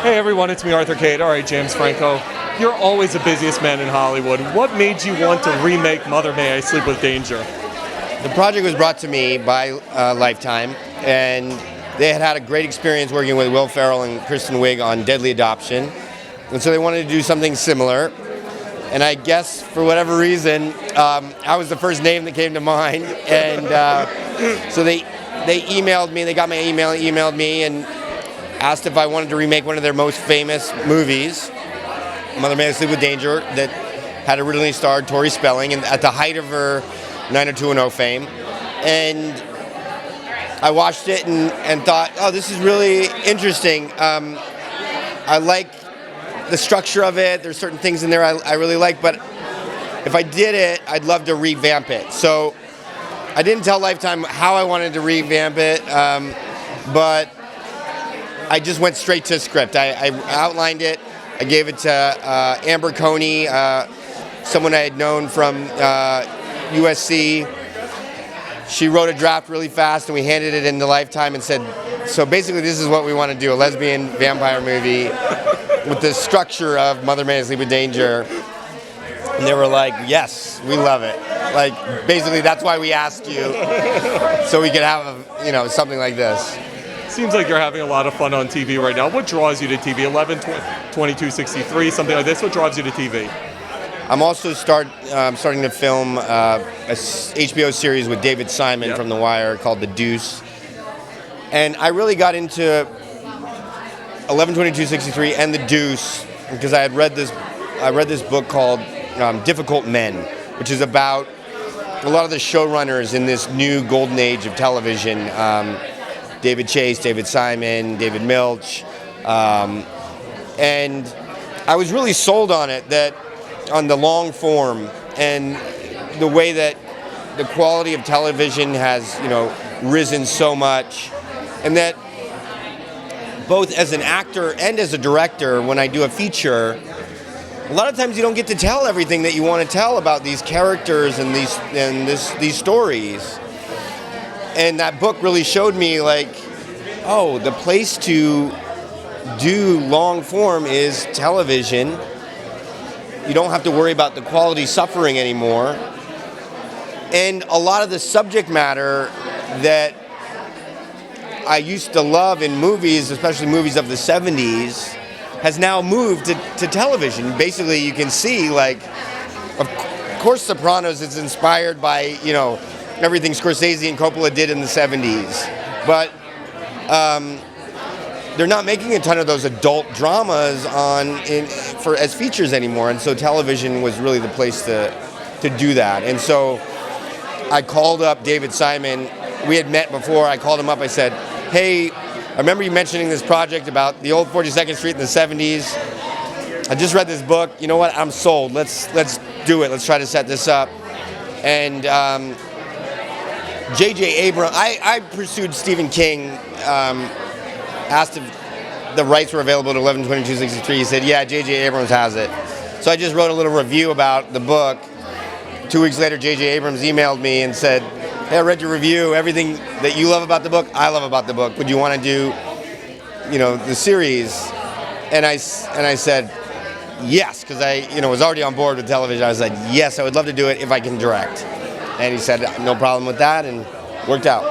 Hey everyone, it's me, Arthur Kade. All right, James Franco, you're always the busiest man in Hollywood. What made you want to remake Mother May I Sleep with Danger? The project was brought to me by Lifetime, and they had a great experience working with Will Ferrell and Kristen Wiig on Deadly Adoption, and so they wanted to do something similar. And I guess for whatever reason, I was the first name that came to mind, and so they emailed me. They got my email, emailed me, and asked if I wanted to remake one of their most famous movies, Mother May I Sleep with Danger, that had originally starred Tori Spelling and at the height of her 90210 fame. And I watched it and thought, oh, this is really interesting. I like the structure of it. There's certain things in there I really like, but if I did it, I'd love to revamp it. So I didn't tell Lifetime how I wanted to revamp it, but I just went straight to script. I outlined it. I gave it to Amber Coney, someone I had known from USC. She wrote a draft really fast, and we handed it into Lifetime and said, so basically this is what we want to do, a lesbian vampire movie with the structure of Mother May I Sleep with Danger. And they were like, yes, we love it. Like, basically that's why we asked you, so we could have something like this. Seems like you're having a lot of fun on TV right now. What draws you to TV? 11, 22, 63, something like this. What drives you to TV? I'm also starting to film a HBO series with David Simon from The Wire called The Deuce. And I really got into 11, 22, 63 and The Deuce because I read this book called Difficult Men, which is about a lot of the showrunners in this new golden age of television. David Chase, David Simon, David Milch, and I was really sold on it, on the long form and the way that the quality of television has, risen so much, and that both as an actor and as a director, when I do a feature, a lot of times you don't get to tell everything that you want to tell about these characters and these stories. And that book really showed me, the place to do long form is television. You don't have to worry about the quality suffering anymore. And a lot of the subject matter that I used to love in movies, especially movies of the 70s, has now moved to television. Basically, you can see, of course, Sopranos is inspired by, everything Scorsese and Coppola did in the 70s. But they're not making a ton of those adult dramas as features anymore. And so television was really the place to do that. And so I called up David Simon. We had met before. I called him up. I said, hey, I remember you mentioning this project about the old 42nd Street in the 70s. I just read this book. You know what? I'm sold. Let's do it. Let's try to set this up. And J.J. Abrams, I pursued Stephen King, asked if the rights were available at 11/22/63. He said, yeah, J.J. Abrams has it. So I just wrote a little review about the book. 2 weeks later, J.J. Abrams emailed me and said, hey, I read your review. Everything that you love about the book, I love about the book. Would you want to do, the series? And I said, yes, because I, was already on board with television. I was like, yes, I would love to do it if I can direct. And he said, no problem with that, and worked out.